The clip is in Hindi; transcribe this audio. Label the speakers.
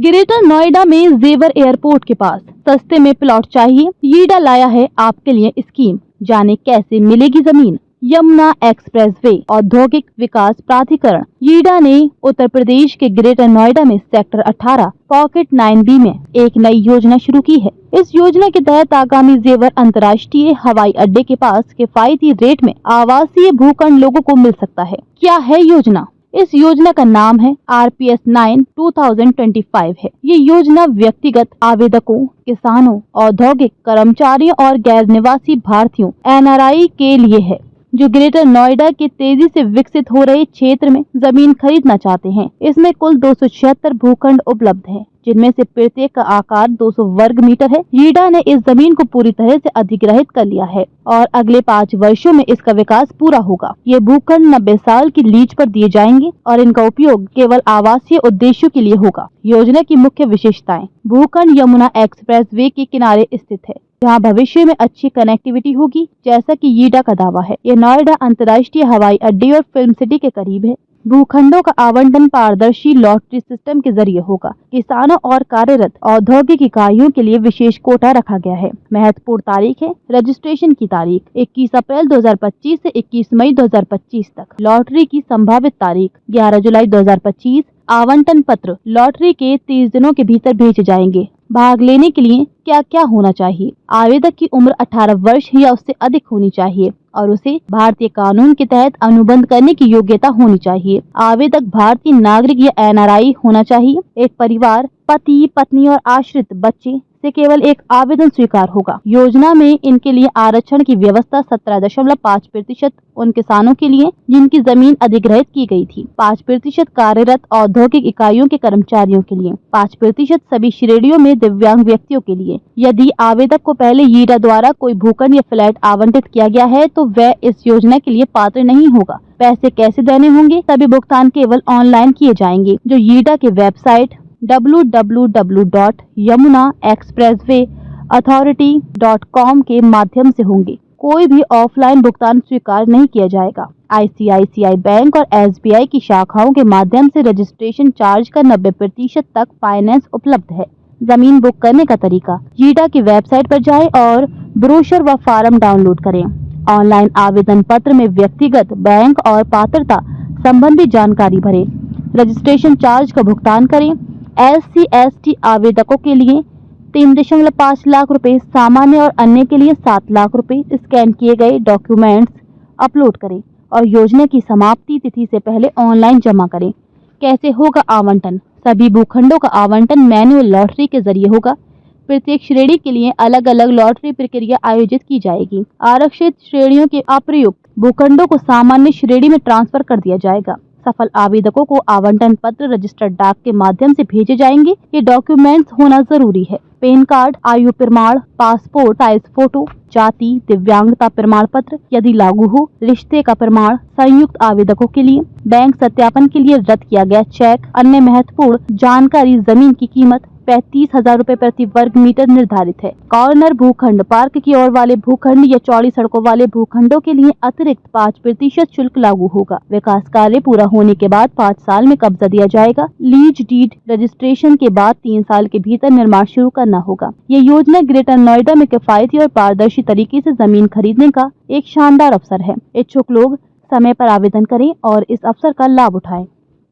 Speaker 1: ग्रेटर नोएडा में जेवर एयरपोर्ट के पास सस्ते में प्लॉट चाहिए। यीडा लाया है आपके लिए स्कीम, जाने कैसे मिलेगी जमीन। यमुना एक्सप्रेसवे औद्योगिक विकास प्राधिकरण यीडा ने उत्तर प्रदेश के ग्रेटर नोएडा में सेक्टर 18 पॉकेट 9B में एक नई योजना शुरू की है। इस योजना के तहत आगामी जेवर अंतर्राष्ट्रीय हवाई अड्डे के पास किफायती रेट में आवासीय भूखंड लोगों को मिल सकता है। क्या है योजना? इस योजना का नाम है RPS 9 2025 है। ये योजना व्यक्तिगत आवेदकों, किसानों, औद्योगिक कर्मचारियों और गैर निवासी भारतीयों NRI के लिए है जो ग्रेटर नोएडा के तेजी से विकसित हो रहे क्षेत्र में जमीन खरीदना चाहते हैं। इसमें कुल 276 भूखंड उपलब्ध है, जिनमें से प्रत्येक का आकार 200 वर्ग मीटर है। यीडा ने इस जमीन को पूरी तरह से अधिग्रहित कर लिया है और अगले 5 वर्षों में इसका विकास पूरा होगा। ये भूखंड 90 साल की लीज पर दिए जाएंगे और इनका उपयोग केवल आवासीय उद्देश्यों के लिए होगा। योजना की मुख्य विशेषताएं: भूखंड यमुना एक्सप्रेस वे के किनारे स्थित है, जहाँ भविष्य में अच्छी कनेक्टिविटी होगी, जैसा कि यीडा का दावा है। ये नोएडा अंतर्राष्ट्रीय हवाई अड्डे और फिल्म सिटी के करीब है। भूखंडों का आवंटन पारदर्शी लॉटरी सिस्टम के जरिए होगा। किसानों और कार्यरत औद्योगिक इकाइयों के लिए विशेष कोटा रखा गया है। महत्वपूर्ण तारीख है रजिस्ट्रेशन की तारीख 21 अप्रैल 2025 से 21 मई 2025 तक। लॉटरी की संभावित तारीख 11 जुलाई 2025। आवंटन पत्र लॉटरी के 30 दिनों के भीतर भेजे जाएंगे। भाग लेने के लिए क्या क्या होना चाहिए? आवेदक की उम्र 18 वर्ष या उससे अधिक होनी चाहिए और उसे भारतीय कानून के तहत अनुबंध करने की योग्यता होनी चाहिए। आवेदक भारतीय नागरिक या NRI होना चाहिए। एक परिवार, पति, पत्नी और आश्रित बच्चे से केवल एक आवेदन स्वीकार होगा। योजना में इनके लिए आरक्षण की व्यवस्था 17.5% उन किसानों के लिए जिनकी जमीन अधिग्रहित की गई थी, 5% कार्यरत औद्योगिक इकाइयों के कर्मचारियों के लिए, 5% सभी श्रेणियों में दिव्यांग व्यक्तियों के लिए। यदि आवेदक को पहले यीडा द्वारा कोई भूखंड या फ्लैट आवंटित किया गया है तो वह इस योजना के लिए पात्र नहीं होगा। पैसे कैसे देने होंगे? सभी भुगतान केवल ऑनलाइन किए जाएंगे, जो यीडा के वेबसाइट www.yamunaexpresswayauthority.com के माध्यम से होंगे। कोई भी ऑफलाइन भुगतान स्वीकार नहीं किया जाएगा। ICICI बैंक और SBI की शाखाओं के माध्यम से रजिस्ट्रेशन चार्ज का 90% तक फाइनेंस उपलब्ध है। जमीन बुक करने का तरीका: यीडा की वेबसाइट पर जाएं और ब्रोशर व फार्म डाउनलोड करें। ऑनलाइन आवेदन पत्र में व्यक्तिगत, बैंक और पात्रता संबंधी जानकारी भरें। रजिस्ट्रेशन चार्ज का भुगतान करें। SC/ST आवेदकों के लिए 3.5 लाख रुपए, सामान्य और अन्य के लिए 7 लाख रुपए। स्कैन किए गए डॉक्यूमेंट्स अपलोड करें और योजना की समाप्ति तिथि से पहले ऑनलाइन जमा करें। कैसे होगा आवंटन? सभी भूखंडों का आवंटन मैन्युअल लॉटरी के जरिए होगा। प्रत्येक श्रेणी के लिए अलग अलग लॉटरी प्रक्रिया आयोजित की जाएगी। आरक्षित श्रेणियों के अप्रयुक्त भूखंडों को सामान्य श्रेणी में ट्रांसफर कर दिया जाएगा। सफल आवेदकों को आवंटन पत्र रजिस्टर्ड डाक के माध्यम से भेजे जाएंगे। ये डॉक्यूमेंट्स होना जरूरी है: पैन कार्ड, आयु प्रमाण, पासपोर्ट साइज फोटो, जाति, दिव्यांगता प्रमाण पत्र यदि लागू हो, रिश्ते का प्रमाण। संयुक्त आवेदकों के लिए बैंक सत्यापन के लिए रद्द किया गया चेक। अन्य महत्वपूर्ण जानकारी: जमीन की कीमत 35,000 रुपए प्रति वर्ग मीटर निर्धारित है। कॉर्नर भूखंड, पार्क की ओर वाले भूखंड या चौड़ी सड़कों वाले भूखंडों के लिए अतिरिक्त 5% शुल्क लागू होगा। विकास कार्य पूरा होने के बाद 5 साल में कब्जा दिया जाएगा। लीज डीड रजिस्ट्रेशन के बाद 3 साल के भीतर निर्माण शुरू करना होगा। ये योजना ग्रेटर नोएडा में किफायती और पारदर्शी तरीके से जमीन खरीदने का एक शानदार अवसर है। इच्छुक लोग समय पर आवेदन करें और इस अवसर का लाभ उठाएं।